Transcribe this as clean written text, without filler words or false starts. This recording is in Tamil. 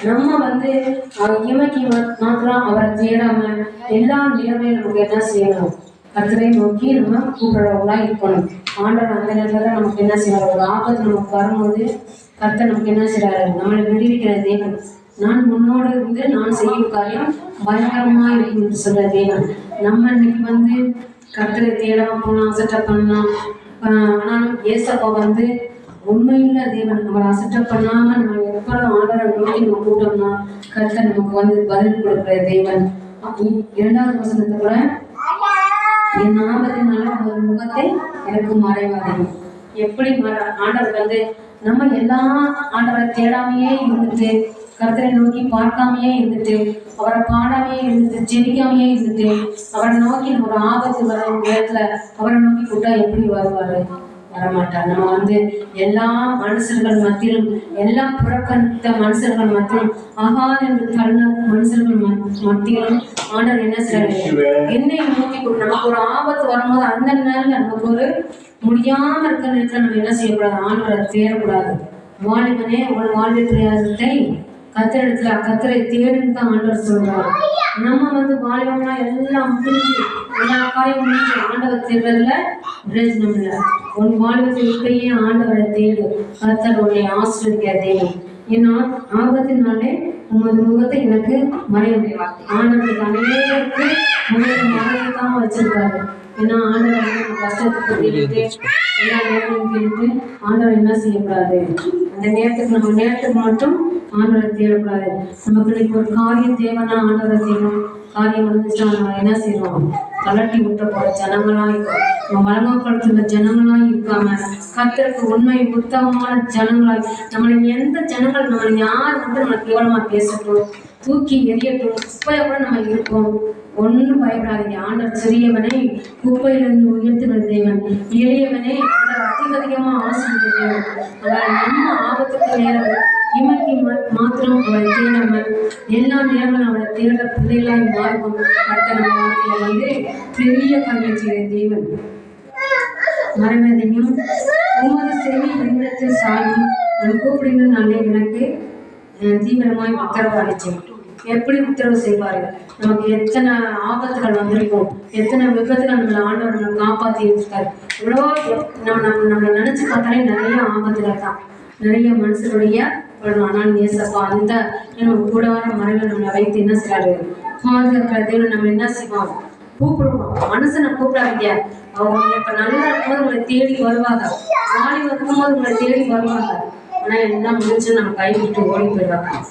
நம்ம வந்து இமைக்கு மாத்திரம் அவரை தேடாம எல்லா நேரமே நமக்கு என்ன செய்யணும், கர்த்தரை நோக்கி நம்ம கூப்பிடுறவங்களா இருக்கணும். ஆண்டவர் அந்த நேரத்துல தான் நமக்கு என்ன செய்யறாரு, ஒரு ஆபத்து நமக்கு வரும்போது கர்த்தர் நமக்கு என்ன செய்யறாரு, நம்மளை விடுவிக்கிற தேவன். நான் முன்னோடு இருந்து நான் செய்யும் காரியம் பயங்கரமா இருக்கும் என்று சொல்ற தேவன். நம்ம இன்னைக்கு வந்து கர்த்தரை தேடாம போனோம், அசட்டை பண்ணலாம். ஆனாலும் ஏசப்பா வந்து உண்மையுள்ள தேவன். நம்ம அசட்டை பண்ணாம நம்ம எப்பறம் ஆண்டவரை நோக்கி நம்ம கூட்டோம்னா கர்த்தர் நமக்கு வந்து பதில் கொடுக்குற தேவன். இரண்டாவது வசனத்தை கூட, என் ஆபத்தினால ஒரு முகத்தை எனக்கு மறைவாதீங்க. எப்படி ஆண்டவர் வந்து நம்ம எல்லா ஆண்டவரை தேடாமையே இருந்துட்டு, கர்த்தரை நோக்கி பார்க்காமையே இருந்துட்டு, அவரை பாடாமையே இருந்துட்டு, ஜெபிக்காமையே இருந்துட்டு, அவரை நோக்கி ஒரு ஆபத்து வர நேரத்துல அவரை நோக்கி கூட்டா எப்படி வருவாரு? வரமாட்டார். நம்ம வந்து எல்லா மனுஷர்கள் மத்தியிலும், எல்லா புறக்கணித்த மனுஷர்கள் மத்தியிலும், ஆகாது என்று தள்ள மனுஷர்கள் மத்தியிலும் ஆண்டவர் என்ன செய்யறாரு, என்னை நோக்கி நமக்கு ஒரு ஆபத்து வரும்போது அந்த நேரம் நமக்கு ஒரு முடியாம இருக்கிற நேரத்துல நம்ம என்ன செய்யக்கூடாது, ஆண்டவரை தேடக்கூடாது. வாலிபனே உங்கள் வாழ்வு பிரயாசத்தை கத்திரத்துல கத்திரை தேடுன்னு தான் ஆண்டவர் சொல்றாரு. நம்ம வந்து வாலிபம்னா எல்லாம் முடிஞ்சு எல்லா காரியம் முடிஞ்சு ஆண்டவர் தேடுறதுல பிரயோஜனம் இல்லை. உன் வாழ்வத்தை இப்பயே ஆண்டவரை தேடு, கர்த்தர் உன்னை ஆசீர்வதிக்கிற தேவன். ஏன்னா ஆபத்தினாலே உமது முகத்தை எனக்கு மறைய முடியாது. ஆண்டவருக்கு அநேகருக்கு முகத்தை மறைக்காம வச்சிருக்காரு. ஏன்னா ஆண்டவர் கஷ்டத்துக்கு கேட்டு எல்லா நேரமும் கேட்டு ஆண்டவர் என்ன செய்யக்கூடாது, அந்த நேரத்துக்கு நம்ம நேரத்துக்கு மட்டும் ஆண்டவரை தேடக்கூடாது. நமக்கு இன்னைக்கு ஒரு காரியம் தேவைன்னா ஆண்டவரை தேடும். காரியம் வந்துச்சுன்னா நம்ம என்ன செய்யணும், கலட்டி விட்ட போற ஜனங்களா இருக்கும், நம்ம வழங்கப்படுத்துகிற ஜனங்களா இருக்காம கர்த்தருக்கு உண்மை உத்தமமான ஜனங்களாய் நம்மளை எந்த ஜனங்கள் நம்மளை யார் வந்து நம்ம கேவலமா பேசட்டும், தூக்கி எரியட்டும், குப்பையை கூட நம்ம இருப்போம், ஒன்றும் பயப்படாதீங்க. ஆண்டவர் சிறியவனை குப்பையிலிருந்து உயர்த்துகிற தேவன், எளியவனே அதிகமா ஆசீர்வதிக்கிற தேவன். அதாவது நம்ம ஆபத்துக்கு நேரம் இமைக்கு மாத்திரம் அவரை தேடாமல் எல்லா நேரங்களும் அவரை தேடுற பிள்ளைகளாய் மாறுவோம். கர்த்தர் நம்ம வாழ்க்கையில வந்து பெரிய காரியம் செய்கிற தேவன். மறைமதியும் உமது செவி என்னிடத்தில் சாயும், நான் கூப்பிடுங்க நாளே எனக்கு தீவிரமாய் உத்தரவு அளிச்சேன். எப்படி உத்தரவு செய்வாரு? நமக்கு எத்தனை ஆபத்துகள் வந்திருக்கும், எத்தனை விபத்துகள் நம்மளை ஆண்டவர் நம்ம காப்பாற்றி இருக்காரு. இவ்வளோ நம்மளை நினைச்சு பார்த்தாலே நிறைய ஆபத்துகள் தான், நிறைய மனுஷனுடைய. ஆனால் ஏசப்பா அந்த கூட வர மறைவில் நம்மளை வைத்து என்ன செய்யறாரு, பாதுகாக்கிற தேவன். நம்ம என்ன செய்வோம், கூப்பிடுவோம். மனுஷனை கூப்பிடாதீங்க, அவங்க இப்ப நல்லா இருக்கும்போது உங்களை தேடி வருவாங்க, வாலி இருக்கும்போது உங்களை தேடி வருவாங்க. ஆனா என்ன முடிச்சு நம்ம கைவிட்டு ஓடி போயிடுவாங்க.